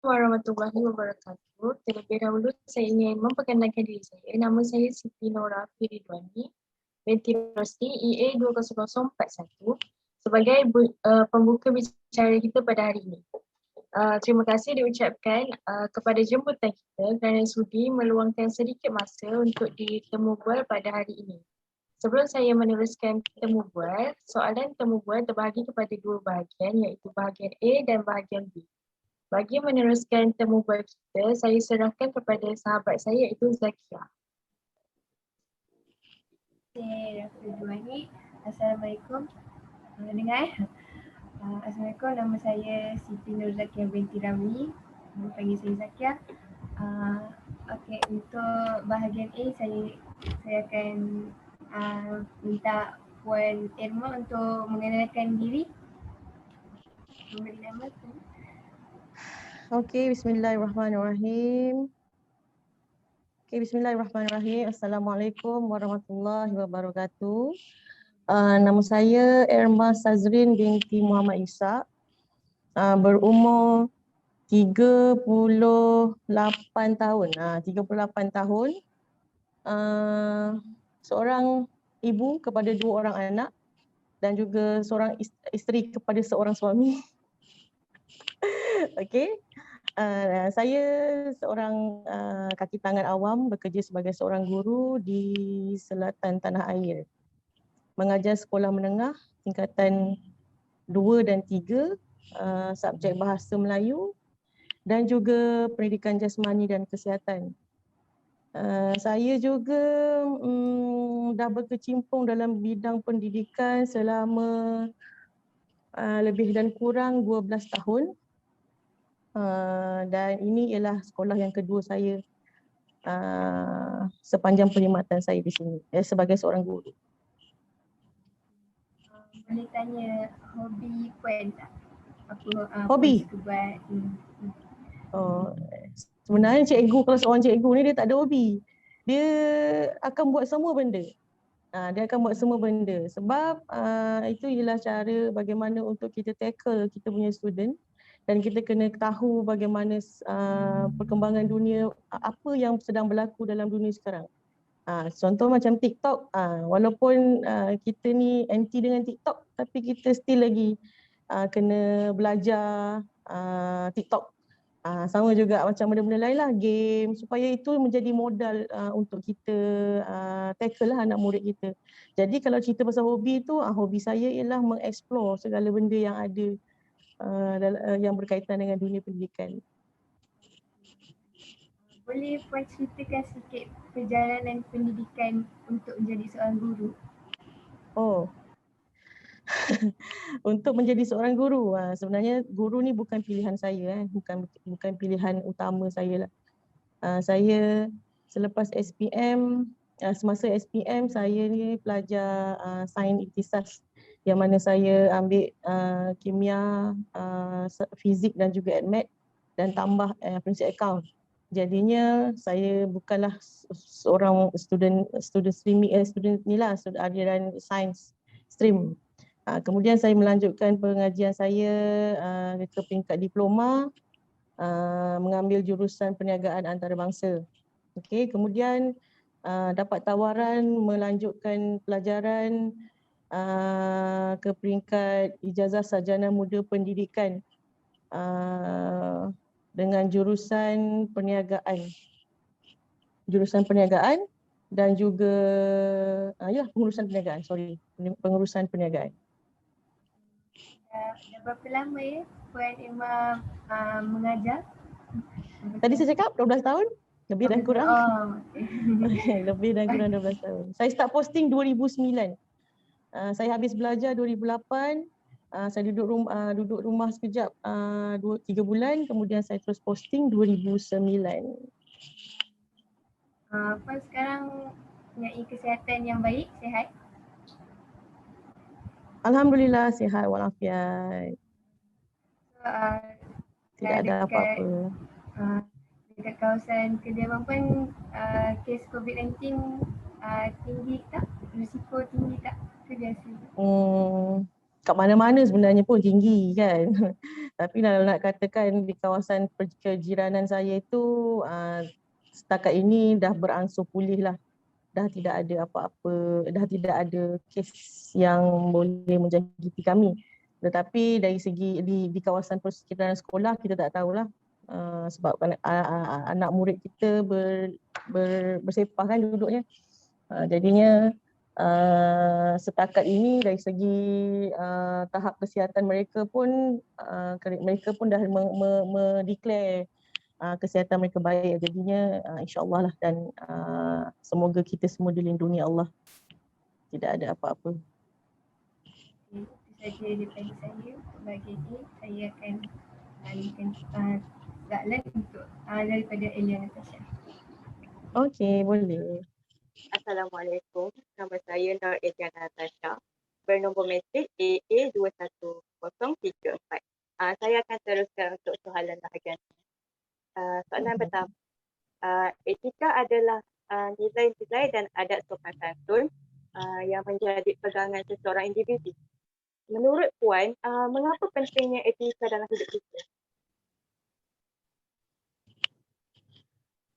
warahmatullahi wabarakatuh. Terlebih dahulu saya ingin memperkenalkan diri saya. Nama saya Siti Nora Firidwani, binti Rosti EA 20041 sebagai pembuka bicara kita pada hari ini. Terima kasih diucapkan kepada jemputan kita kerana sudi meluangkan sedikit masa untuk ditemu bual pada hari ini. Sebelum saya meneruskan temu bual, soalan temu bual terbahagi kepada dua bahagian iaitu bahagian A dan bahagian B. Bagi meneruskan temu bual kita, saya serahkan kepada sahabat saya iaitu Zakia. Okay, Assalamualaikum. Dengar? Assalamualaikum, nama saya Siti Nur Zakia binti Rami. Panggil saya Zakia. Okey, untuk bahagian A saya akan minta Puan Irma untuk mengenalkan diri. Memberi nama tu. Okey, bismillahirrahmanirrahim. Bismillahirrahmanirrahim. Assalamualaikum warahmatullahi wabarakatuh. Nama saya Irma Sazrin binti Muhammad Ishak. Berumur 38 tahun. 38 tahun. Seorang ibu kepada 2 orang anak dan juga seorang isteri kepada seorang suami. Okey. Saya seorang kaki tangan awam bekerja sebagai seorang guru di selatan tanah air. Mengajar sekolah menengah tingkatan 2 dan 3, subjek bahasa Melayu dan juga pendidikan jasmani dan kesihatan. Saya juga dah berkecimpung dalam bidang pendidikan selama lebih dan kurang 12 tahun. Dan ini ialah sekolah yang kedua saya sepanjang perkhidmatan saya di sini sebagai seorang guru. Boleh tanya hobi Puan tak? Apa hobi? suka buat? Sebenarnya cikgu, kalau seorang cikgu ni dia tak ada hobi. Dia akan buat semua benda. Dia akan buat semua benda sebab itu ialah cara bagaimana untuk kita tackle kita punya student. Dan kita kena tahu bagaimana perkembangan dunia, apa yang sedang berlaku dalam dunia sekarang. Contoh macam TikTok, walaupun kita ni anti dengan TikTok, tapi kita still lagi kena belajar TikTok. Sama juga macam benda-benda lain lah, game, supaya itu menjadi modal untuk kita tackle lah anak murid kita. Jadi kalau cerita pasal hobi tu, hobi saya ialah mengeksplor segala benda yang ada yang berkaitan dengan dunia pendidikan. Boleh Puan ceritakan sikit perjalanan pendidikan untuk menjadi seorang guru? Untuk menjadi seorang guru, sebenarnya guru ni bukan pilihan saya, bukan pilihan utama saya lah. Saya selepas SPM, semasa SPM saya ni pelajar sains ikhtisas, yang mana saya ambil kimia, fizik dan juga admat dan tambah prinsip account. Jadinya saya bukanlah seorang student ni lah, aliran sains stream. Kemudian saya melanjutkan pengajian saya ke peringkat diploma, mengambil jurusan perniagaan antarabangsa. Okey, kemudian dapat tawaran melanjutkan pelajaran ke peringkat ijazah sarjana muda pendidikan dengan jurusan perniagaan. Dan juga pengurusan perniagaan. Dah berapa lama Puan Irma mengajar? Tadi saya cakap 12 tahun, lebih dan kurang. Lebih dan kurang 12 tahun. Saya start posting 2009. Saya habis belajar 2008. Saya duduk rumah sekejap 2-3 bulan, kemudian saya terus posting 2009. Puan sekarang mempunyai kesihatan yang baik, sihat? Alhamdulillah, sihat walafiat. Tidak ada apa-apa. Dekat kawasan kediaman Puan, kes COVID-19 tinggi tak? Risiko tinggi tak? Ke biasa? kat mana-mana sebenarnya pun tinggi kan. Tapi kalau nak katakan di kawasan kejiranan saya itu setakat ini dah beransur pulih lah. Dah tidak ada apa-apa, dah tidak ada kes yang boleh menjangkiti kami. Tetapi dari segi di kawasan persekitaran sekolah kita tak tahulah. Sebab anak murid kita bersepah kan duduknya. Jadinya setakat ini dari segi tahap kesihatan mereka pun dah mendeklar kesihatan mereka baik. Jadinya insya-Allah lah, dan semoga kita semua dilindungi Allah. Tidak ada apa-apa. Itu saja daripada saya. Bagi ini saya akan alihkan soalan untuk daripada Elia Natasha. Okey, boleh. Assalamualaikum. Nama saya Nur Elia Natasha. Bernombor metrik AA21034. Saya akan teruskan untuk soalan bahagian. Soalan pertama. Etika adalah nilai-nilai dan adat sopan santun yang menjadi pegangan seseorang individu. Menurut Puan, mengapa pentingnya etika dalam hidup kita?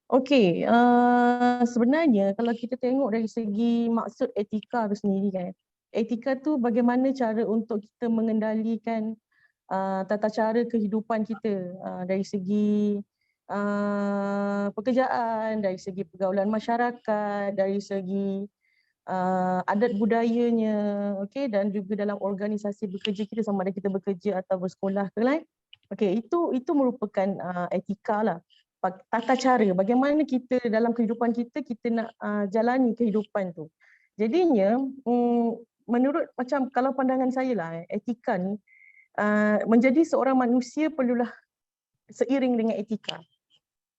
Okey, sebenarnya kalau kita tengok dari segi maksud etika tu sendiri kan. Etika tu bagaimana cara untuk kita mengendalikan tata cara kehidupan kita dari segi pekerjaan, dari segi pergaulan masyarakat, dari segi adat budayanya, okey, dan juga dalam organisasi bekerja kita, sama ada kita bekerja atau bersekolah ke lain. Okey, itu merupakan etika lah. Tata cara bagaimana kita dalam kehidupan kita nak jalani kehidupan tu. Jadinya menurut macam kalau pandangan saya lah, etika ni menjadi seorang manusia perlulah seiring dengan etika.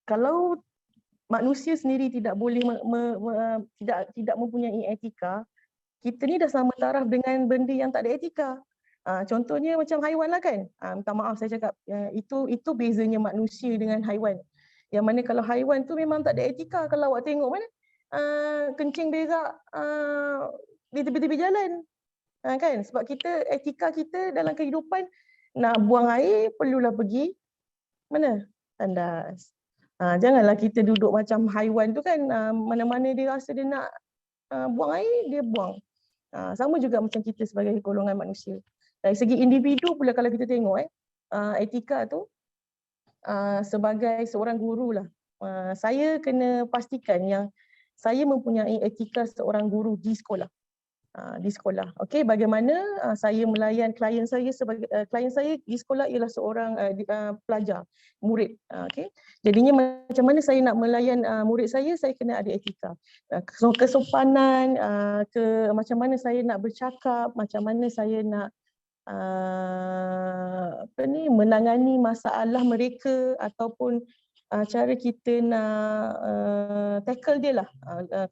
Kalau manusia sendiri tidak boleh tidak mempunyai etika, kita ni dah sama taraf dengan benda yang tak ada etika. Contohnya macam haiwan lah kan. Minta maaf saya cakap, itu bezanya manusia dengan haiwan. Yang mana kalau haiwan tu memang tak ada etika. Kalau awak tengok mana kencing berak di tepi-tepi jalan. Kan? Sebab etika kita dalam kehidupan, nak buang air perlulah pergi mana? Tandas. Janganlah kita duduk macam haiwan tu kan, mana-mana dia rasa dia nak buang air, dia buang. Sama juga macam kita sebagai golongan manusia. Dari segi individu pula kalau kita tengok etika tu sebagai seorang guru lah. Saya kena pastikan yang saya mempunyai etika seorang guru di sekolah. Okey, bagaimana saya melayan klien saya sebagai klien saya di sekolah ialah seorang pelajar, murid. Okey. Jadinya macam mana saya nak melayan murid saya kena ada etika. Kesopanan, macam mana saya nak bercakap, macam mana saya nak menangani masalah mereka, ataupun cara kita nak tackle dia lah,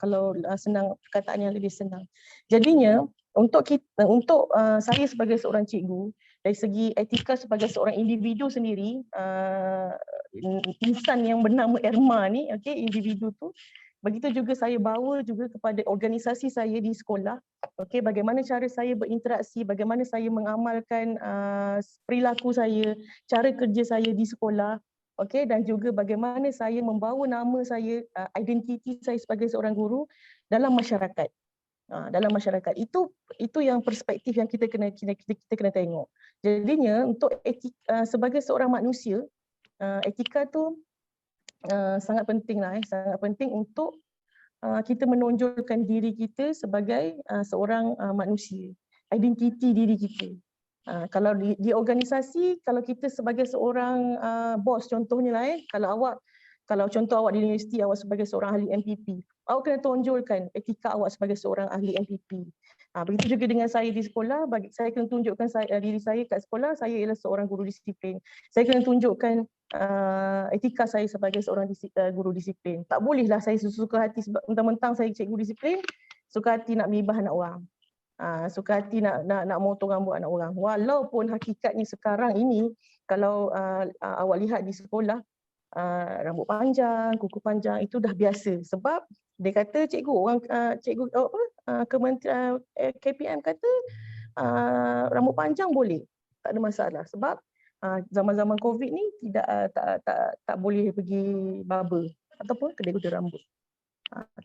kalau senang, perkataan yang lebih senang. Jadinya untuk saya sebagai seorang cikgu, dari segi etika sebagai seorang individu sendiri, insan yang bernama Erma ni, okey, individu tu, begitu juga saya bawa juga kepada organisasi saya di sekolah. Okey, bagaimana cara saya berinteraksi, bagaimana saya mengamalkan perilaku saya, cara kerja saya di sekolah. Okey, dan juga bagaimana saya membawa nama saya, identiti saya sebagai seorang guru dalam masyarakat. Dalam masyarakat itu yang perspektif yang kita kena tengok. Jadinya untuk sebagai seorang manusia, etika tu sangat penting lah, sangat penting untuk kita menonjolkan diri kita sebagai seorang manusia, identiti diri kita. Kalau di organisasi, kalau kita sebagai seorang bos contohnya lah, kalau contoh awak di universiti, awak sebagai seorang ahli MPP, awak kena tonjolkan etika awak sebagai seorang ahli MPP. Begitu juga dengan saya di sekolah, saya kena tunjukkan diri saya kat sekolah, saya ialah seorang guru disiplin. Saya kena tunjukkan etika saya sebagai seorang guru disiplin. Tak bolehlah saya suka hati sebab mentang-mentang saya cikgu disiplin, suka hati nak mibah anak orang. Suka hati nak motong rambut anak orang. Walaupun hakikatnya sekarang ini kalau awak lihat di sekolah, rambut panjang, kuku panjang itu dah biasa. Sebab dia kata Kementerian KPM kata rambut panjang boleh, tak ada masalah. Sebab zaman-zaman COVID ni tak boleh pergi barber ataupun kedai gunting rambut.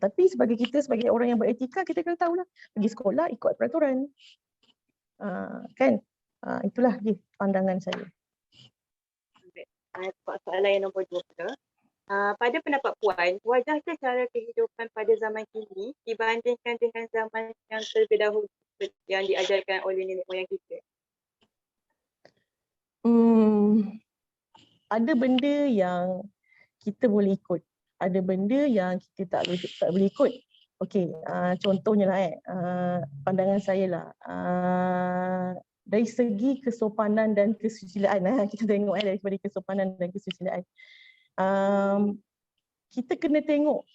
Tapi sebagai kita, sebagai orang yang beretika, kita kena tahulah, pergi sekolah ikut peraturan. Kan? Itulah pandangan saya. Soalan yang nombor 2 pula. Pada pendapat Puan, wajarkah cara kehidupan pada zaman kini dibandingkan dengan zaman yang terlebih dahulu yang diajarkan oleh nenek moyang kita? Ada benda yang kita boleh ikut, ada benda yang kita tak boleh ikut. Okey, contohnya lah pandangan saya lah, dari segi kesopanan dan kesusilaan, kita tengok daripada kesopanan dan kesusilaan. Kita kena tengok,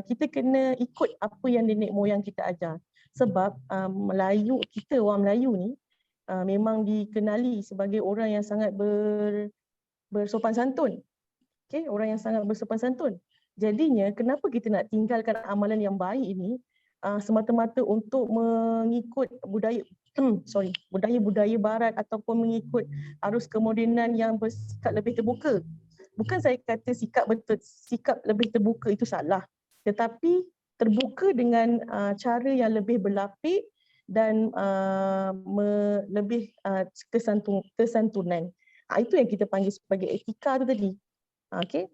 kita kena ikut apa yang nenek moyang kita ajar. Sebab Melayu, kita orang Melayu ni memang dikenali sebagai orang yang sangat bersopan santun. Okay, orang yang sangat bersopan santun. Jadinya kenapa kita nak tinggalkan amalan yang baik ini semata-mata untuk mengikut budaya barat ataupun mengikut arus kemodenan yang bersikap lebih terbuka. Bukan saya kata sikap lebih terbuka itu salah, tetapi terbuka dengan cara yang lebih berlapik dan lebih kesantunan. Itu yang kita panggil sebagai etika tu tadi. Okey,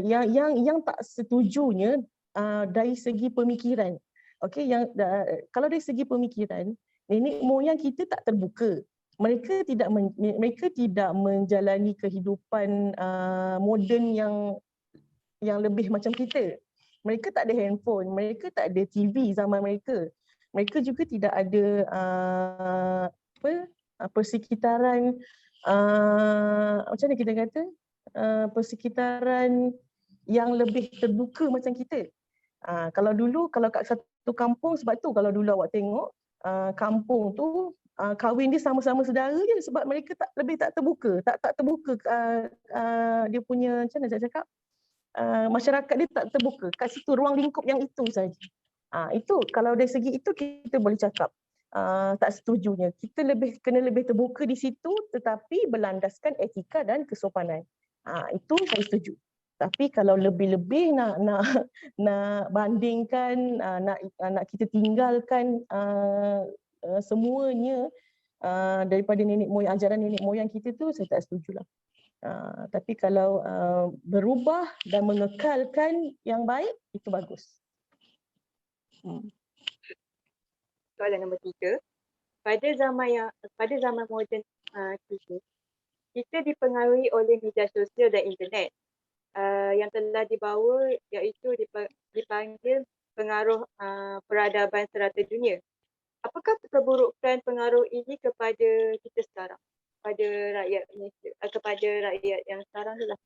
yang tak setujunya dari segi pemikiran. Okey, kalau dari segi pemikiran, nenek moyang kita tak terbuka. Mereka tidak menjalani kehidupan moden yang lebih macam kita. Mereka tak ada handphone, mereka tak ada TV zaman mereka. Mereka juga tidak ada persekitaran, macam mana kita kata, persekitaran yang lebih terbuka macam kita. Kalau dulu, kalau kat satu kampung, sebab tu kalau dulu awak tengok kampung tu kahwin dia sama-sama saudara je, sebab mereka tak terbuka, tak terbuka dia punya, macam mana saya cakap, masyarakat dia tak terbuka kat situ, ruang lingkup yang itu saja. Itu kalau dari segi itu kita boleh cakap tak setujunya. Kita kena lebih terbuka di situ, tetapi berlandaskan etika dan kesopanan. Itu saya setuju. Tapi kalau lebih-lebih nak bandingkan, nak kita tinggalkan semuanya daripada ajaran nenek moyang kita tu, saya tak setujulah. Tapi kalau berubah dan mengekalkan yang baik, itu bagus. Soalan nombor 3. Pada zaman moden kita dipengaruhi oleh media sosial dan internet yang telah dibawa, iaitu dipanggil pengaruh peradaban serata dunia. Apakah keburukan pengaruh ini kepada kita sekarang, kepada rakyat Malaysia, kepada rakyat yang sekarang tu lah?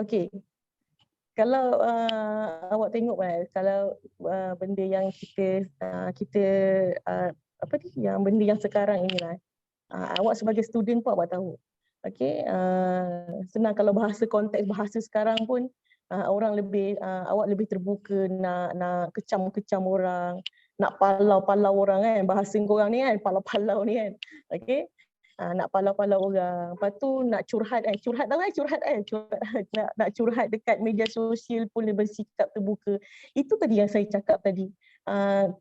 Okey. Kalau awak tengok kalau benda yang yang benda yang sekarang inilah, awak sebagai student pun awak tahu. Okey, senang kalau konteks bahasa sekarang pun orang awak lebih terbuka nak kecam orang, nak palau orang kan, bahasa korang ni kan, palau ni kan. Okey, nak palau orang. Lepas tu nak curhat nak curhat dekat media sosial pun bersikap terbuka. Itu tadi yang saya cakap tadi.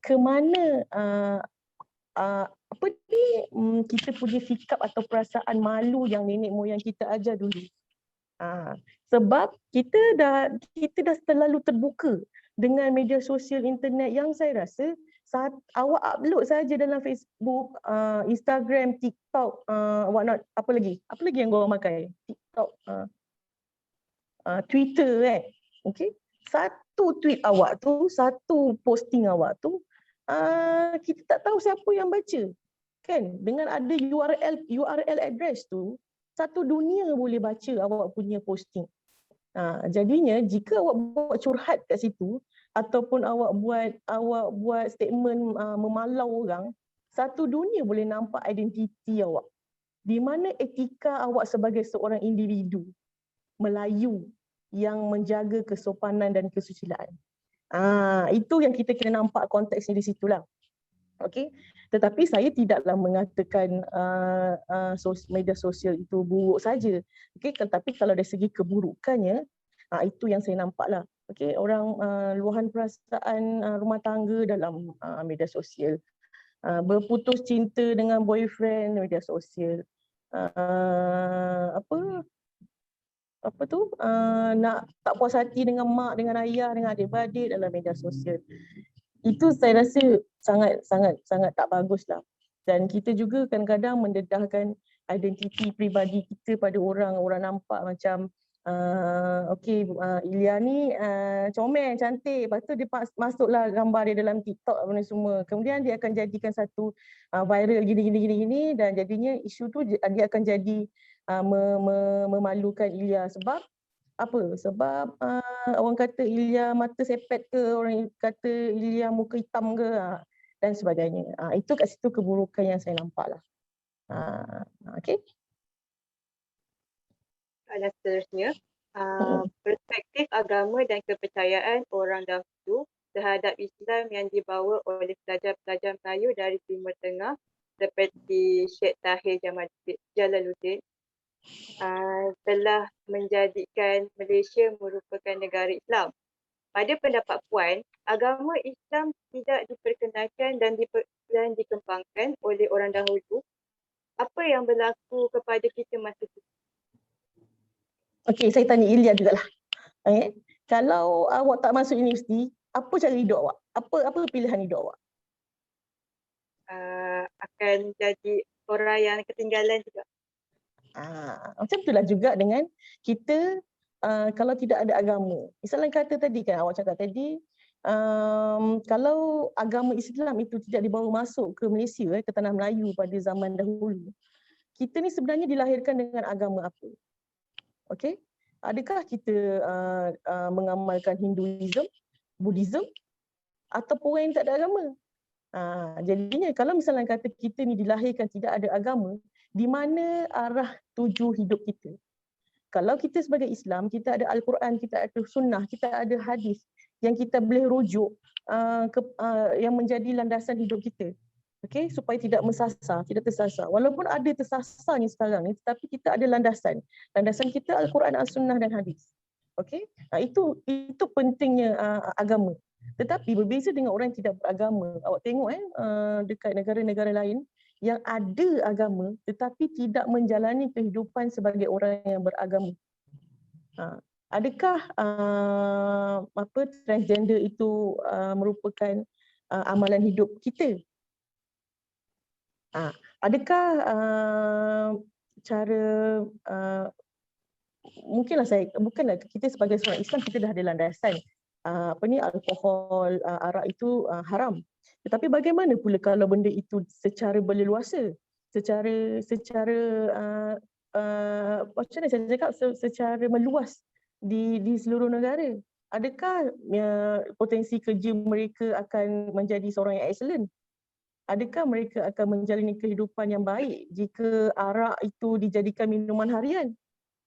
Kemana kita punya sikap atau perasaan malu yang nenek moyang kita ajar dulu. Sebab kita dah terlalu terbuka dengan media sosial internet yang saya rasa awak upload saja dalam Facebook, Instagram, TikTok, apa lagi yang korang pakai? TikTok, Twitter kan. Okey, satu tweet awak tu, satu posting awak tu, kita tak tahu siapa yang baca. Kan, dengan ada URL address tu, satu dunia boleh baca awak punya posting. Jadinya jika awak buat curhat kat situ ataupun awak buat statement memalau orang, satu dunia boleh nampak identiti awak. Di mana etika awak sebagai seorang individu Melayu yang menjaga kesopanan dan kesusilaan. Itu yang kita kena nampak konteksnya di situlah. Okey, tetapi saya tidaklah mengatakan media sosial itu buruk saja. Okey, tetapi kalau dari segi keburukannya, itu yang saya nampaklah. Okey, orang luahan perasaan rumah tangga dalam media sosial, berputus cinta dengan boyfriend media sosial, nak tak puas hati dengan mak, dengan ayah, dengan adik-beradik dalam media sosial. Itu saya rasa sangat tak baguslah. Dan kita juga kadang-kadang mendedahkan identiti peribadi kita pada orang. Orang nampak macam Ilya ni comel, cantik. Lepas tu dia masuklah gambar dia dalam TikTok apa semua. Kemudian dia akan jadikan satu viral gini dan jadinya isu tu dia akan jadi memalukan Ilya. Sebab apa? Sebab orang kata Ilya mata sepet ke, orang kata Ilya muka hitam ke, dan sebagainya. Itu kat situ keburukan yang saya nampak lah. Okay. Dan seterusnya, perspektif agama dan kepercayaan orang dahulu terhadap Islam yang dibawa oleh pelajar-pelajar Melayu dari Timur Tengah seperti Syed Tahir Jalaluddin telah menjadikan Malaysia merupakan negara Islam. Pada pendapat Puan, agama Islam tidak diperkenalkan dan dikembangkan oleh orang dahulu. Apa yang berlaku kepada kita masa itu? Okey, saya tanya Ilya juga lah. Kalau awak tak masuk universiti, apa cara hidup awak? Apa pilihan hidup awak? Akan jadi orang yang ketinggalan juga. Macam itulah juga dengan kita kalau tidak ada agama. Misalnya kata tadi kan, awak cakap tadi, kalau agama Islam itu tidak dibawa masuk ke Malaysia, ke tanah Melayu pada zaman dahulu, kita ni sebenarnya dilahirkan dengan agama apa? Okey? Adakah kita mengamalkan Hinduism, Buddhism, ataupun yang tak ada agama? Jadinya kalau misalnya kata kita ni dilahirkan tidak ada agama, di mana arah tuju hidup kita? Kalau kita sebagai Islam, kita ada Al-Quran, kita ada Sunnah, kita ada hadis yang kita boleh rujuk yang menjadi landasan hidup kita. Okay, supaya tidak tersasar. Walaupun ada tersasarnya sekarang ni, tetapi kita ada landasan. Landasan kita Al-Quran, Al-Sunnah dan hadis. Okay, itu pentingnya agama. Tetapi berbeza dengan orang yang tidak beragama. Awak tengok dekat negara-negara lain yang ada agama tetapi tidak menjalani kehidupan sebagai orang yang beragama. Adakah transgender itu merupakan amalan hidup kita? Adakah cara bukanlah kita sebagai seorang Islam kita dah ada landasan alkohol, arak itu haram. Tetapi bagaimana pula kalau benda itu secara berleluasa, secara macam mana saya cakap, secara meluas di seluruh negara? Adakah potensi kerja mereka akan menjadi seorang yang excellent? Adakah mereka akan menjalani kehidupan yang baik jika arak itu dijadikan minuman harian?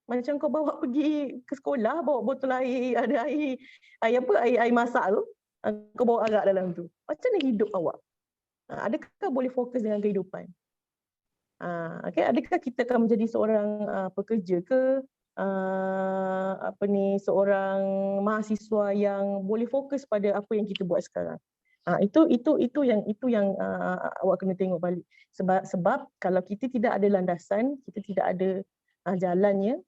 Macam kau bawa pergi ke sekolah, bawa botol air, ada air masak tu, kau bawa arak dalam tu. Macam mana hidup awak? Adakah boleh fokus dengan kehidupan? Okay, adakah kita akan menjadi seorang pekerja ke, seorang mahasiswa yang boleh fokus pada apa yang kita buat sekarang? Itu yang awak kena tengok balik. Sebab kalau kita tidak ada landasan, kita tidak ada jalannya,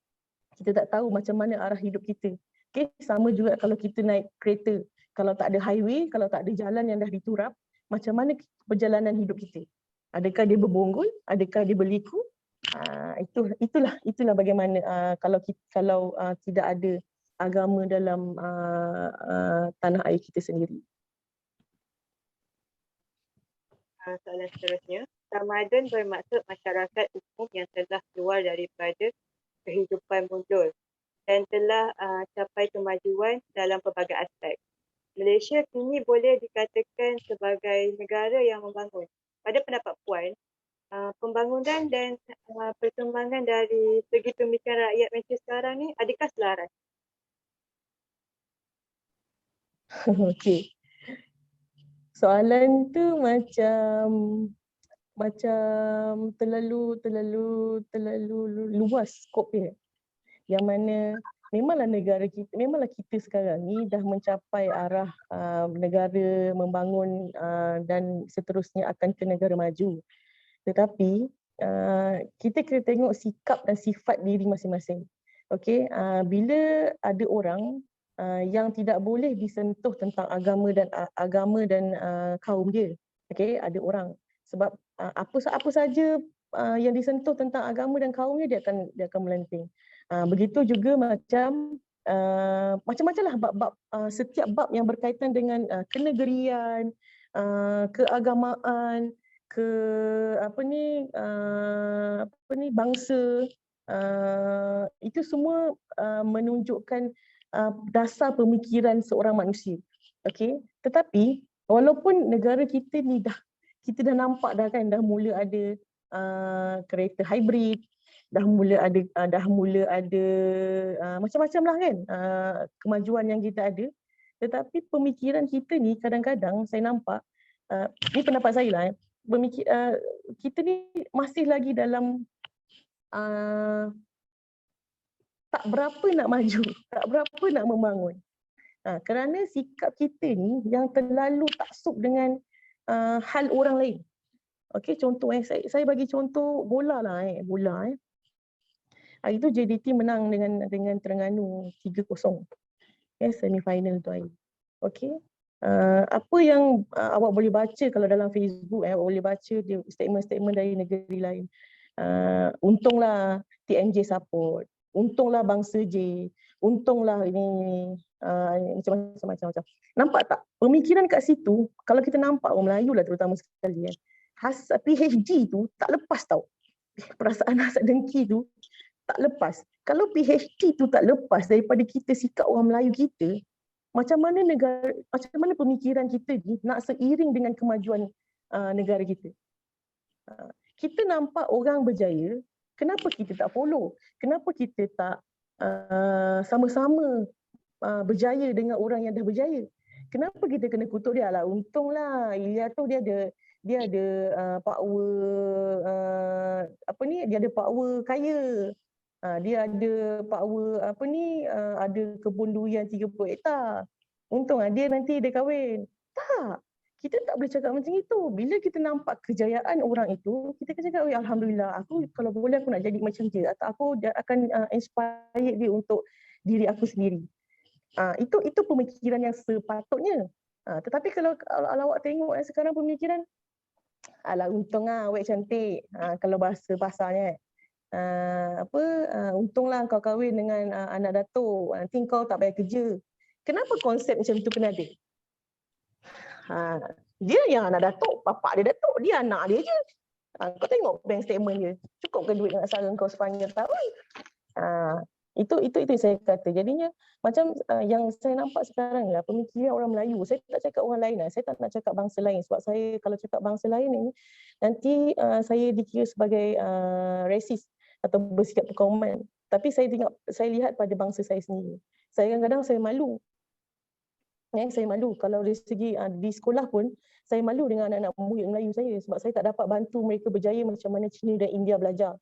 kita tak tahu macam mana arah hidup kita. Okay? Sama juga kalau kita naik kereta. Kalau tak ada highway, kalau tak ada jalan yang dah diturap, macam mana perjalanan hidup kita? Adakah dia berbonggol? Adakah dia berliku? Itulah bagaimana kalau tidak ada agama dalam tanah air kita sendiri. Soalan seterusnya. Ramadan bermaksud masyarakat umum yang telah keluar daripada kehidupan mundur dan telah capai kemajuan dalam pelbagai aspek. Malaysia kini boleh dikatakan sebagai negara yang membangun. Pada pendapat Puan, pembangunan dan perkembangan dari segi pemikiran rakyat Malaysia sekarang ni adakah selaras? Okey. Soalan tu macam terlalu luas skop dia. Yang mana memanglah kita sekarang ni dah mencapai arah negara membangun dan seterusnya akan ke negara maju. Tetapi kita kena tengok sikap dan sifat diri masing-masing. Okey, bila ada orang yang tidak boleh disentuh tentang agama dan kaum dia. Okey, ada orang sebab apa saja yang disentuh tentang agama dan kaumnya dia akan melenting. Begitu juga macam-macam lah bab-bab, setiap bab yang berkaitan dengan kenegerian, keagamaan, bangsa, itu semua menunjukkan dasar pemikiran seorang manusia. Okey, tetapi walaupun negara kita ni kita dah nampak dah kan, dah mula ada kereta hybrid, dah mula ada macam-macam lah kan kemajuan yang kita ada. Tetapi pemikiran kita ni kadang-kadang saya nampak, ni pendapat saya lah, kita ni masih lagi dalam tak berapa nak maju, tak berapa nak membangun. Kerana sikap kita ni yang terlalu taksub dengan hal orang lain. Okey, contoh saya bagi contoh bola lah bola. Hari tu JDT menang dengan Terengganu 3-0. Semi-final tu hari. Okey. Apa yang awak boleh baca kalau dalam Facebook, awak boleh baca dia statement-statement dari negeri lain. Untunglah TMJ support, untunglah bangsa J, untunglah ini macam-macam. Nampak tak? Pemikiran kat situ, kalau kita nampak orang Melayu lah terutama sekali PhD tu tak lepas tau. Perasaan hasad dengki tu tak lepas. Kalau PhD tu tak lepas daripada kita sikap orang Melayu kita, macam mana pemikiran kita ni nak seiring dengan kemajuan negara kita. Kita nampak orang berjaya, kenapa kita tak follow? Kenapa kita tak sama-sama berjaya dengan orang yang dah berjaya? Kenapa kita kena kutuk dia? Alah, untunglah Ilya tu dia ada power dia ada power kaya. Dia ada power ada kebun durian 30 hektar. Untung dia nanti dia kahwin. Tak. Kita tak boleh cakap macam itu. Bila kita nampak kejayaan orang itu, kita akan cakap, alhamdulillah, aku kalau boleh aku nak jadi macam dia, atau aku akan inspire dia untuk diri aku sendiri. Itu pemikiran yang sepatutnya. Tetapi kalau awak tengok sekarang pemikiran, alah untung awak cantik. Kalau bahasa pasarnya untunglah kau kahwin dengan anak datuk, nanti kau tak payah kerja. Kenapa konsep macam tu kena ada? Dia yang anak datuk, bapak dia datuk, dia anak dia je. Kau tengok bank statement dia, cukup ke duit nak sara kau sepanjang tahun? Itu saya kata. Jadinya macam yang saya nampak sekarang lah, pemikiran orang Melayu. Saya tak cakap orang lain lah, saya tak nak cakap bangsa lain. Sebab saya kalau cakap bangsa lain ni, nanti saya dikira sebagai racist atau bersikap perkauman. Tapi saya lihat pada bangsa saya sendiri. Kadang-kadang saya malu. Saya malu kalau dari segi di sekolah pun saya malu dengan anak-anak murid Melayu saya sebab saya tak dapat bantu mereka berjaya macam mana China dan India belajar.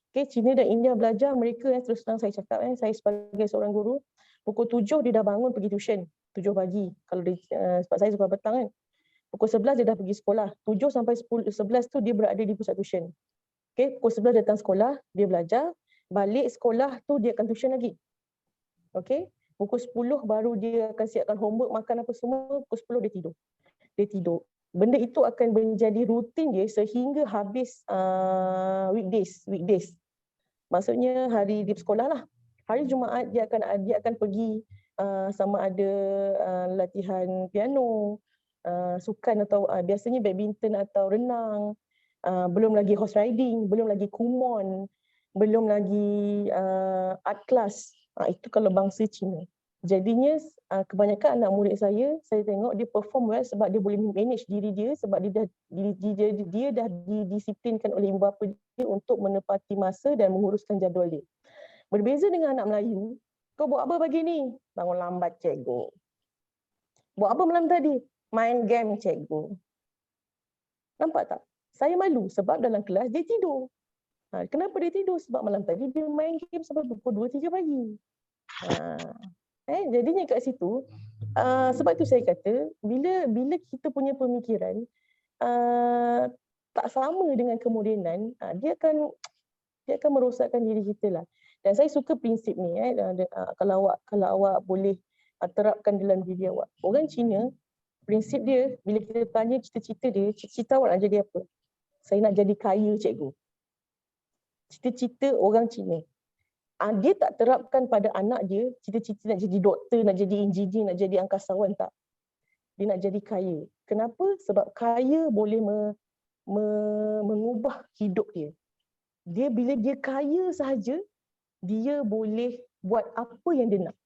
Okay, China dan India belajar, mereka terus terang saya cakap, saya sebagai seorang guru, pukul 7 dia dah bangun pergi tuition, 7 pagi. Kalau sebab saya sekolah petang kan. Pukul 11 dia dah pergi sekolah, 7 sampai 11 tu dia berada di pusat tuition. Okay, pukul 11 datang sekolah, dia belajar, balik sekolah tu dia akan tuition lagi. Okay. Pukul 10 baru dia akan siapkan homework, makan apa semua, pukul 10 dia tidur. Benda itu akan menjadi rutin dia sehingga habis weekdays. Maksudnya hari di sekolah lah. Hari Jumaat dia akan pergi sama ada latihan piano, sukan atau biasanya badminton atau renang, belum lagi horse riding, belum lagi kumon, belum lagi art class. Itu kalau bangsa Cina. Jadinya kebanyakan anak murid saya tengok dia perform well sebab dia boleh manage diri dia, sebab dia dah didisiplinkan oleh ibu bapa dia untuk menepati masa dan menguruskan jadual dia. Berbeza dengan anak Melayu, kau buat apa pagi ni? Bangun lambat cikgu. Buat apa malam tadi? Main game cikgu. Nampak tak? Saya malu sebab dalam kelas dia tidur. Kenapa dia tidur? Sebab malam tadi dia main game sampai pukul 2-3 pagi. Jadinya kat situ, sebab tu saya kata, bila kita punya pemikiran tak sama dengan kemodenan, dia akan merosakkan diri kita lah. Dan saya suka prinsip ni, kalau awak boleh terapkan dalam diri awak. Orang Cina, prinsip dia, bila kita tanya cita-cita dia, cita-cita awak nak jadi apa? Saya nak jadi kaya, cikgu. Cita-cita orang Cina. Dia tak terapkan pada anak dia, cita-cita nak jadi doktor, nak jadi engineer, nak jadi angkasawan, tak. Dia nak jadi kaya. Kenapa? Sebab kaya boleh mengubah hidup dia. Bila dia kaya sahaja, dia boleh buat apa yang dia nak.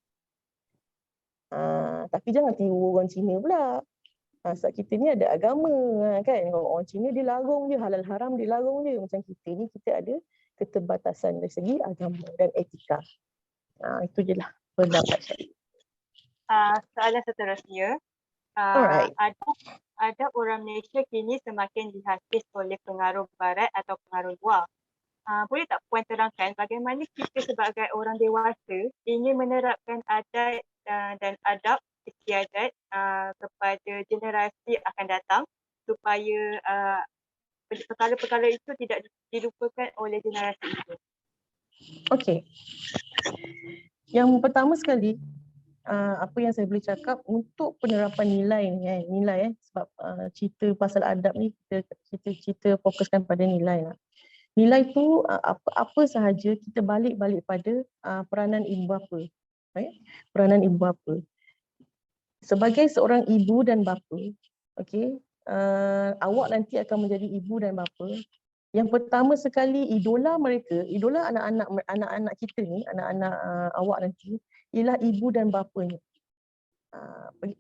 Tapi jangan tiru orang Cina pula. Sebab kita ni ada agama kan. Orang Cina dia larung je, halal haram dia larung je. Macam kita ni, kita ada keterbatasan dari segi agama dan etika. Itu je lah pendapat saya. Soalan seterusnya. Alright. Ada orang Malaysia kini semakin dihasis oleh pengaruh barat atau pengaruh luar. Boleh tak Puan terangkan bagaimana kita sebagai orang dewasa ingin menerapkan adat dan adab istiadat kepada generasi akan datang supaya perkara-perkara itu tidak dilupakan oleh generasi itu? Okey. Yang pertama sekali, apa yang saya boleh cakap untuk penerapan nilai sebab cerita pasal adab ni kita fokuskan pada nilai lah. Nilai tu apa sahaja kita balik pada peranan ibu bapa. Peranan ibu bapa. Sebagai seorang ibu dan bapa, okey, awak nanti akan menjadi ibu dan bapa. Yang pertama sekali idola anak-anak kita ni, anak-anak awak nanti ialah ibu dan bapanya.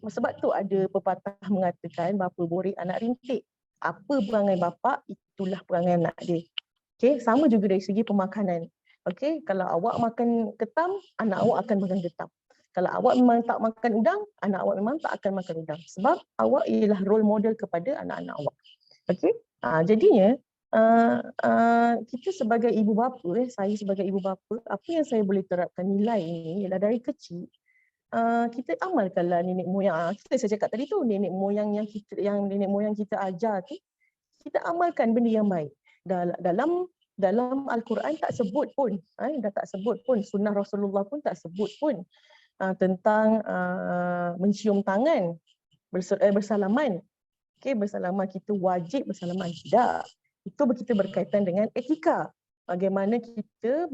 Sebab tu ada pepatah mengatakan bapa borek anak rintik. Apa perangai bapa, itulah perangai anak dia. Okey, sama juga dari segi pemakanan. Okey, kalau awak makan ketam, anak awak akan makan ketam. Kalau awak memang tak makan udang, anak awak memang tak akan makan udang. Sebab awak ialah role model kepada anak-anak awak. Okey, jadinya kita sebagai ibu bapa, saya sebagai ibu bapa, apa yang saya boleh terapkan nilai ini ialah dari kecil kita amalkanlah nenek moyang. Saya cakap tadi tu, nenek moyang yang nenek moyang kita ajar tu, kita amalkan benda yang baik. Dalam Al-Quran tak sebut pun, dah tak sebut pun, sunnah Rasulullah pun tak sebut pun tentang mencium tangan, bersalaman. Okey, bersalaman kita wajib bersalaman, tidak. Itu kita berkaitan dengan etika. Bagaimana kita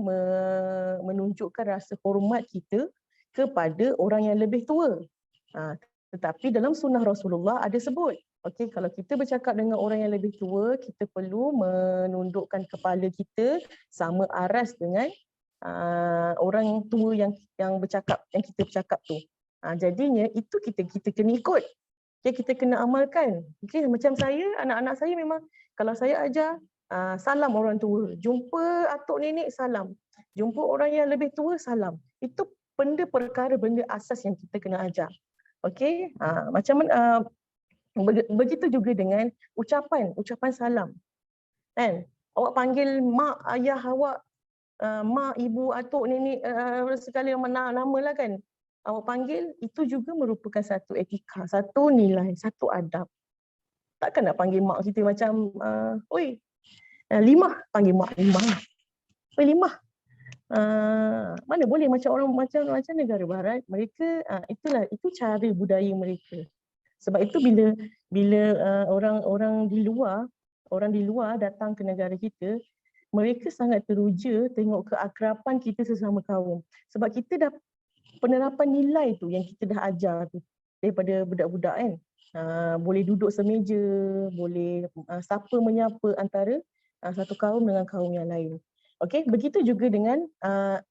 menunjukkan rasa hormat kita kepada orang yang lebih tua. Tetapi dalam sunnah Rasulullah ada sebut, okey, kalau kita bercakap dengan orang yang lebih tua, kita perlu menundukkan kepala kita sama aras dengan orang tua yang bercakap, yang kita bercakap tu. Jadinya itu kita kena ikut. Okay, kita kena amalkan. Okay, macam saya, anak-anak saya memang kalau saya ajar, salam orang tua. Jumpa atuk nenek, salam. Jumpa orang yang lebih tua, salam. Itu benda asas yang kita kena ajar. Okey, macam begitu juga dengan ucapan salam. Kan? Awak panggil mak, ayah awak, mak, ibu, atuk, nenek, sekali nama lah kan. Awak panggil, itu juga merupakan satu etika, satu nilai, satu adab. Takkan nak panggil mak kita macam, oi, Limah, panggil mak Limah. Oi Limah. Mana boleh macam negara barat, mereka itu cara budaya mereka. Sebab itu bila orang di luar datang ke negara kita, mereka sangat teruja tengok keakraban kita sesama kaum. Sebab kita dah penerapan nilai tu yang kita dah ajar tu daripada budak-budak kan. Boleh duduk semeja, boleh sapa menyapa antara satu kaum dengan kaum yang lain. Okey, begitu juga dengan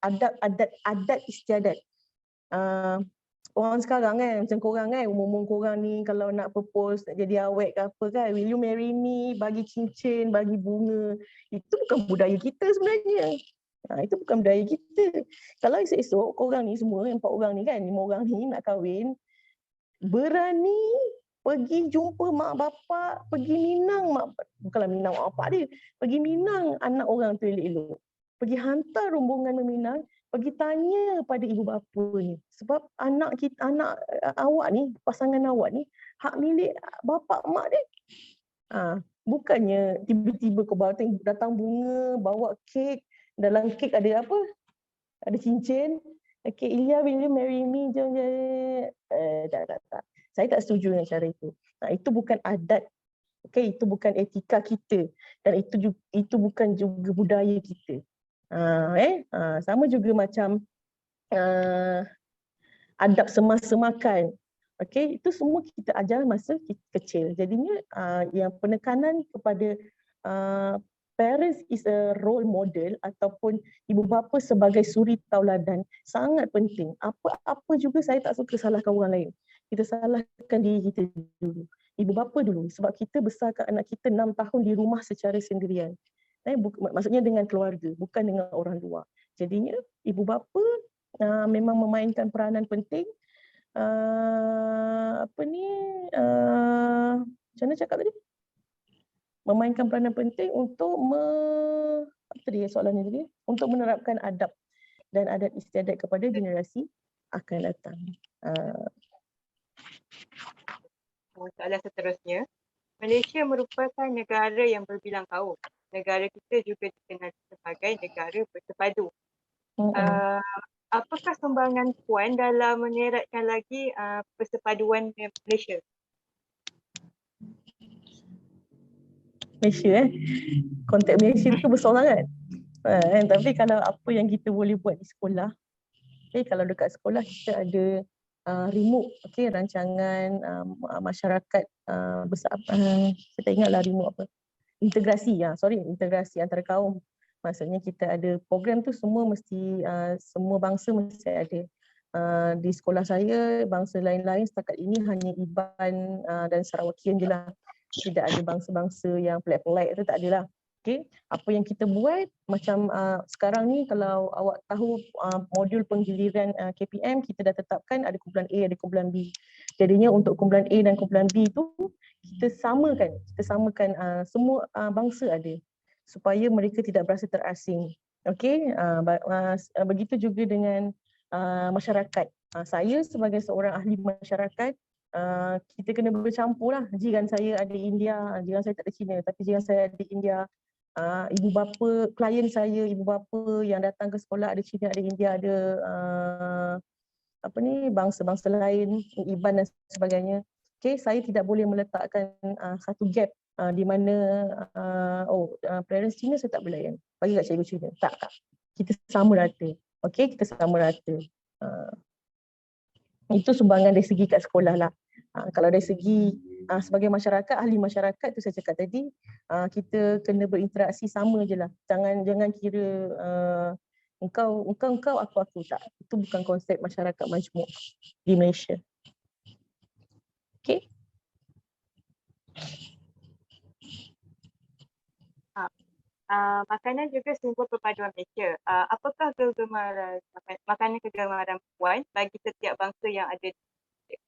adat istiadat. Orang sekarang kan, macam korang kan, umur-umur korang ni kalau nak propose, nak jadi awet ke apa kan, will you marry me, bagi cincin, bagi bunga. Itu bukan budaya kita sebenarnya. Itu bukan budaya kita. Kalau esok-esok korang ni semua, 4 orang ni kan, 5 orang ni nak kahwin, berani pergi jumpa mak bapak, pergi minang bukanlah minang mak bapak dia, pergi minang anak orang tu elok-elok. Pergi hantar rombongan meminang, pergi tanya pada ibu bapa ni. Sebab anak awak ni, pasangan awak ni, hak milik bapak mak dia. Bukannya tiba-tiba kau datang bunga, bawa kek, dalam kek ada apa? Ada cincin. Okay, Ilya, will you marry me? Jom. Tak. Saya tak setuju dengan cara itu. Itu bukan adat. Okay, itu bukan etika kita. Dan itu bukan juga budaya kita. Sama juga macam adab semasa makan. Okay, itu semua kita ajar masa kita kecil. Jadinya yang penekanan kepada parents is a role model ataupun ibu bapa sebagai suri tauladan sangat penting. Apa juga saya tak suka salahkan orang lain. Kita salahkan diri kita dulu. Ibu bapa dulu. Sebab kita besarkan anak kita 6 tahun di rumah secara sendirian. Maksudnya dengan keluarga, bukan dengan orang luar. Jadinya ibu bapa memang memainkan peranan penting. Macam mana cakap tadi? Memainkan peranan penting untuk untuk menerapkan adab dan adat istiadat kepada generasi akan datang. Soalan seterusnya, Malaysia merupakan negara yang berbilang kaum. Negara kita juga dikenal sebagai negara bersepadu. Apakah sumbangan Puan dalam mengeratkan lagi persepaduan Malaysia? Malaysia konteks Malaysia tu besar sangat. Tapi kalau apa yang kita boleh buat di sekolah, kalau dekat sekolah kita ada remote, rancangan masyarakat besar, kita ingatlah remote apa? Integrasi antara kaum. Maksudnya kita ada program tu semua mesti semua bangsa mesti ada. Di sekolah saya bangsa lain-lain setakat ini hanya Iban dan Sarawakian je lah. Tidak ada bangsa-bangsa yang pelik-pelik tu, tak ada lah. Okay. Apa yang kita buat macam sekarang ni kalau awak tahu modul penggiliran KPM kita dah tetapkan ada kumpulan A, ada kumpulan B. Jadinya untuk kumpulan A dan kumpulan B tu kita samakan semua bangsa ada supaya mereka tidak berasa terasing. Okey, begitu juga dengan masyarakat. Saya sebagai seorang ahli masyarakat, kita kena bercampur lah. Jiran saya ada India, jiran saya tak ada Cina, tapi jiran saya ada India. Ibu bapa, klien saya, ibu bapa yang datang ke sekolah ada Cina, ada India, ada bangsa-bangsa lain, Iban dan sebagainya. Okay, saya tidak boleh meletakkan satu gap di mana parents Cina saya tak boleh layan. Bagi kat cikgu Cina. Tak. Kita sama rata. Okay, kita sama rata. Itu sumbangan dari segi kat sekolah lah. Kalau dari segi sebagai masyarakat, ahli masyarakat tu saya cakap tadi, kita kena berinteraksi sama je lah. Jangan kira engkau, aku tak. Itu bukan konsep masyarakat majmuk di Malaysia. Okay. Makanan juga simbol perpaduan Malaysia. Apakah makanan kegemaran Puan bagi setiap bangsa yang ada di Malaysia?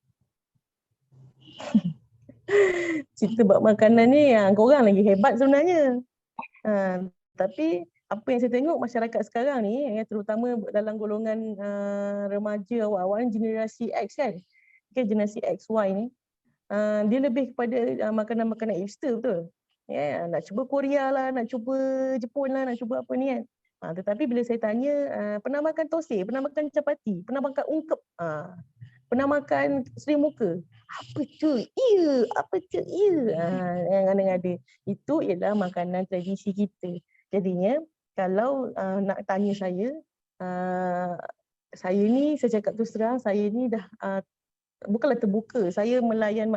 Cerita buat makanan ni korang lagi hebat sebenarnya. Tapi apa yang saya tengok masyarakat sekarang ni, terutama dalam golongan remaja awal-awal ni, generasi X kan, generasi XY ni, dia lebih kepada makanan-makanan hipster betul. Nak cuba Korea lah, nak cuba Jepun lah, nak cuba apa ni kan. Tetapi bila saya tanya, pernah makan tosai, pernah makan capati, pernah makan ungkep, pernah makan seri muka, apa tu? Yang ada. Itu ialah makanan tradisi kita. Jadinya kalau nak tanya saya ni, saya cakap terus terang, saya ni dah bukanlah terbuka, saya melayan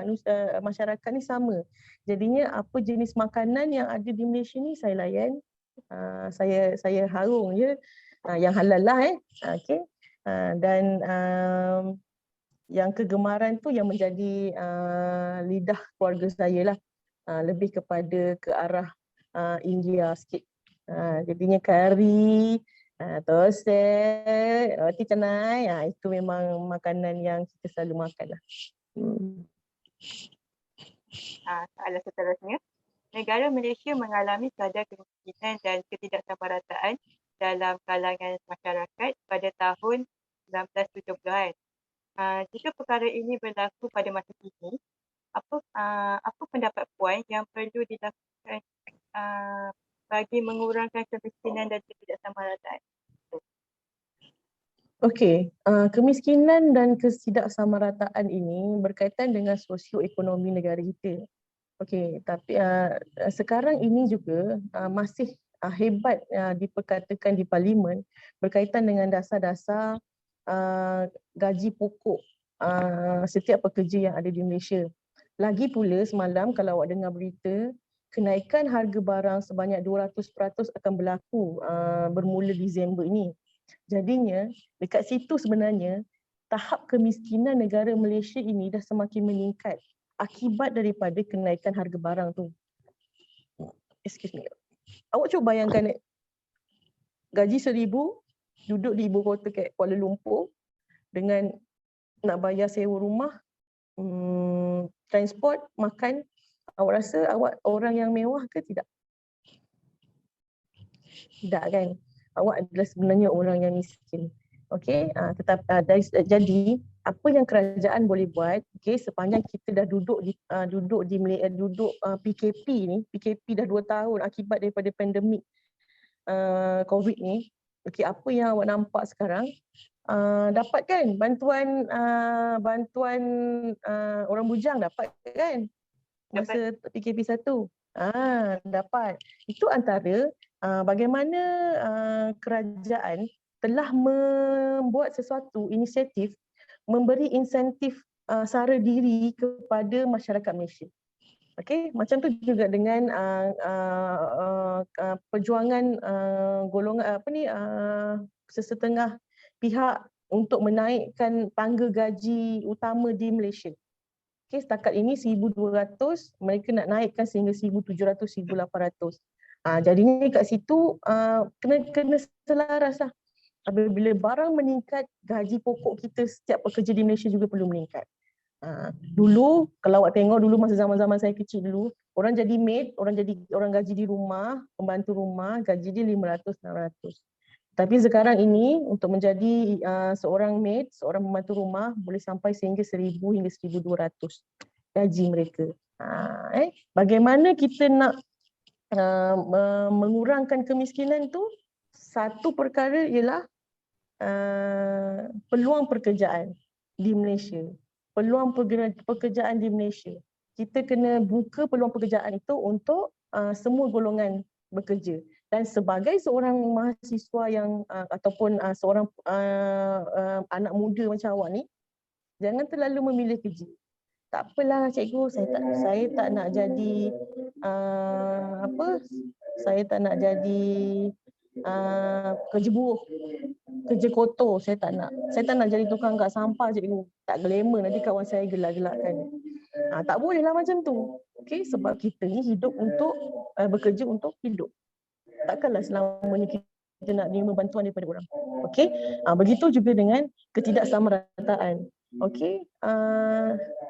masyarakat ni sama. Jadinya apa jenis makanan yang ada di Malaysia ni saya layan, saya harung je, yang halal lah okay. Dan yang kegemaran tu yang menjadi lidah keluarga saya lah, lebih kepada ke arah India sikit. Jadinya kari, tosai, roti canai, itu memang makanan yang kita selalu makan lah. Soalan seterusnya. Negara Malaysia mengalami kadar kemiskinan dan ketidaksamarataan dalam kalangan masyarakat pada tahun 1970-an. Jika perkara ini berlaku pada masa kini, apa pendapat Puan yang perlu dilakukan bagi mengurangkan kemiskinan dan ketidaksamarataan? Okey, kemiskinan dan ketidaksamarataan ini berkaitan dengan sosioekonomi negara kita. Okey, tapi sekarang ini juga masih hebat diperkatakan di parlimen berkaitan dengan dasar-dasar gaji pokok setiap pekerja yang ada di Malaysia. Lagi pula semalam kalau awak dengar berita, kenaikan harga barang sebanyak 200% akan berlaku bermula Disember ini. Jadinya dekat situ sebenarnya tahap kemiskinan negara Malaysia ini dah semakin meningkat akibat daripada kenaikan harga barang tu. Excuse me. Awak cuba bayangkan gaji 1,000 duduk di ibu kota kat Kuala Lumpur dengan nak bayar sewa rumah, transport, makan. Awak rasa awak orang yang mewah ke tidak? Tidak kan? Awak adalah sebenarnya orang yang miskin. Okey, jadi apa yang kerajaan boleh buat, okey, sepanjang kita dah duduk PKP ni, PKP dah 2 tahun akibat daripada pandemik COVID ni. Okey, apa yang awak nampak sekarang, dapat kan bantuan orang bujang, dapat kan masa PKP 1? Dapat. Itu antara bagaimana kerajaan telah membuat sesuatu inisiatif memberi insentif sara diri kepada masyarakat Malaysia. Okey, macam tu juga dengan perjuangan golongan sesetengah pihak untuk menaikkan tangga gaji utama di Malaysia. Okey, setakat ini 1,200, mereka nak naikkan sehingga 1,700, 1,800. Jadinya kat situ kena selaraslah. Apabila barang meningkat, gaji pokok kita setiap pekerja di Malaysia juga perlu meningkat. Dulu kalau awak tengok dulu masa zaman-zaman saya kecil dulu, orang jadi maid, orang gaji di rumah, pembantu rumah, gaji dia 500, 600. Tapi sekarang ini untuk menjadi seorang maid, seorang pembantu rumah boleh sampai sehingga 1,000 hingga 1,200 gaji mereka. Bagaimana kita nak mengurangkan kemiskinan tu? Satu perkara ialah peluang pekerjaan di Malaysia. Peluang pekerjaan di Malaysia. Kita kena buka peluang pekerjaan itu untuk semua golongan bekerja. Dan sebagai seorang mahasiswa yang ataupun seorang anak muda macam awak ni, jangan terlalu memilih kerja. Tak apalah cikgu, saya tak nak jadi saya tak nak jadi kerja buruh, kerja kotor, saya tak nak. Saya tak nak jadi tukang angkat sampah cikgu. Tak glamour, nanti kawan saya gelak-gelakkan. Tak bolehlah macam tu. Okey, sebab kita ni hidup untuk bekerja untuk hidup. Takkanlah selamanya kita nak terima bantuan daripada orang. Okey, begitu juga dengan ketidaksamarataan. Okey,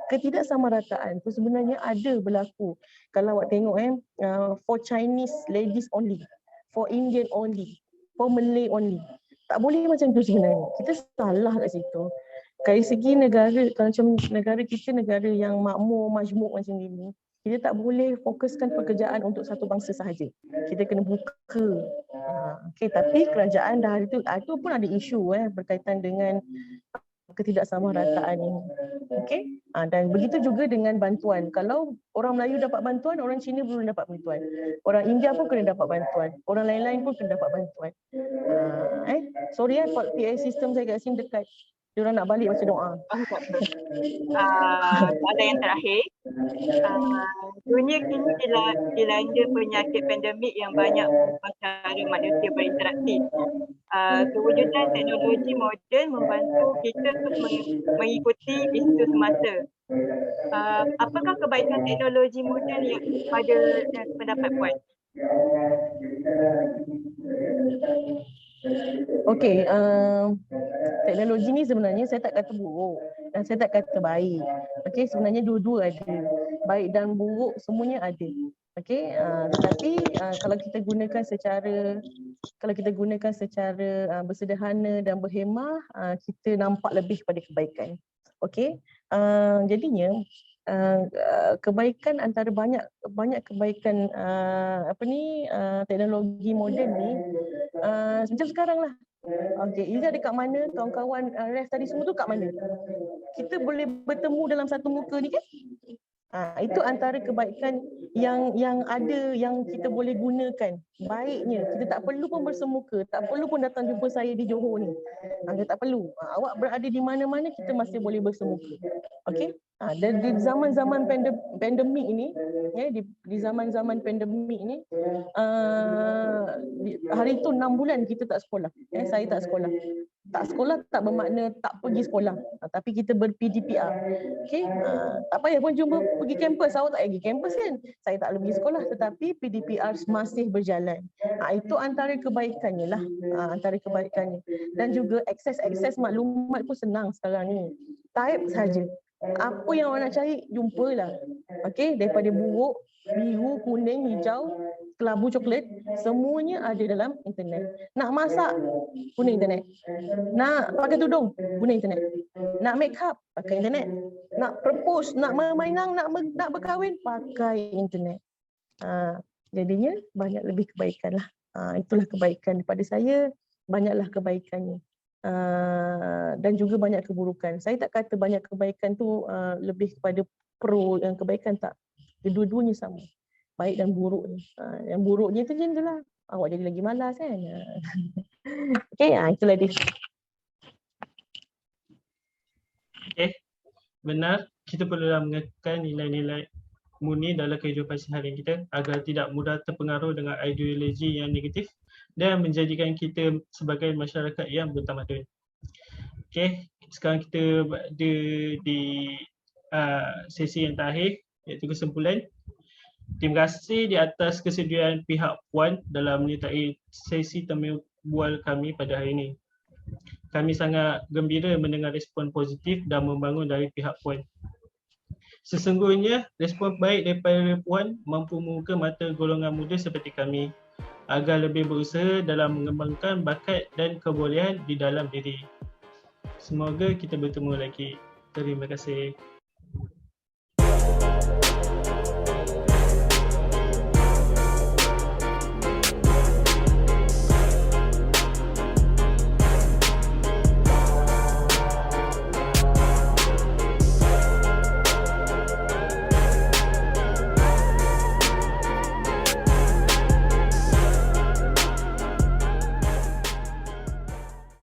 ketidaksamarataan tu sebenarnya ada berlaku. Kalau awak tengok for Chinese ladies only, for Indian only, for Malay only. Tak boleh macam tu sebenarnya. Kita salah kat situ. Dari segi negara, kalau macam negara kita negara yang makmur, majmuk macam ini, kita tak boleh fokuskan pekerjaan untuk satu bangsa sahaja. Kita kena buka. Okey, tapi kerajaan dah itu pun ada isu berkaitan dengan ketidaksamarataan ini. Okey? Dan begitu juga dengan bantuan. Kalau orang Melayu dapat bantuan, orang Cina belum dapat bantuan. Orang India pun kena dapat bantuan. Orang lain-lain pun kena dapat bantuan. Sorry PA system saya kat sini dekat. Diorang nak balik baca doa. Soalan yang terakhir. Dunia kini dilanda penyakit pandemik yang banyak mengubah cara manusia berinteraksi. Kewujudan teknologi moden membantu kita untuk mengikuti isu semasa. Apakah kebaikan teknologi moden yang pada pendapat Puan? Okey, teknologi ni sebenarnya saya tak kata buruk. saya tak kata baik. Okey, sebenarnya dua-dua ada. Baik dan buruk semuanya ada. Okey, tetapi kalau kita gunakan secara bersederhana dan berhemah, kita nampak lebih pada kebaikan. Okey, jadinya kebaikan antara banyak kebaikan teknologi moden ni macam sekarang lah. Okey, Iza dekat mana, kawan-kawan ref tadi semua tu kat mana? Kita boleh bertemu dalam satu muka ni kan? Itu antara kebaikan yang ada, yang kita boleh gunakan. Baiknya, kita tak perlu pun bersemuka, tak perlu pun datang jumpa saya di Johor ni. Kita tak perlu. Awak berada di mana-mana, kita masih boleh bersemuka. Okey? Dan di zaman-zaman pandemik ini, di zaman-zaman pandemik ni, hari tu 6 bulan kita tak sekolah. Saya tak sekolah. Tak sekolah tak bermakna tak pergi sekolah, tapi kita ber-PDPR. Okey, tak payah pun jumpa pergi kampus. Awak tak pergi kampus kan? Saya tak pergi sekolah, tetapi PDPR masih berjalan. Itu antara kebaikannya lah, antara kebaikannya. Dan juga akses maklumat pun senang sekarang ni. Type saja. Apa yang awak nak cari, jumpalah. Okey, daripada buruk, biru, kuning, hijau, kelabu coklat, semuanya ada dalam internet. Nak masak, guna internet. Nak pakai tudung, guna internet. Nak make up, pakai internet. Nak propose, nak bermainang, nak berkahwin, pakai internet. Jadinya banyak lebih kebaikan lah. Itulah kebaikan daripada saya, banyaklah kebaikannya. Dan juga banyak keburukan. Saya tak kata banyak kebaikan tu lebih kepada pro yang kebaikan, tak. Kedua-duanya sama. Baik dan buruk ni. Yang buruknya tu je lah. Awak jadi lagi malas kan. Okey, itulah dia. Okey, benar. Kita perlulah mengekalkan nilai-nilai murni dalam kehidupan seharian kita agar tidak mudah terpengaruh dengan ideologi yang negatif dan menjadikan kita sebagai masyarakat yang bertamadun. Okey, sekarang kita berada di sesi yang terakhir, iaitu kesimpulan. Terima kasih di atas kesediaan pihak Puan dalam menyertai sesi temu bual kami pada hari ini. Kami sangat gembira mendengar respon positif dan membangun dari pihak Puan. Sesungguhnya, respon baik daripada Puan mampu membuka mata golongan muda seperti kami agar lebih berusaha dalam mengembangkan bakat dan kebolehan di dalam diri. Semoga kita bertemu lagi. Terima kasih.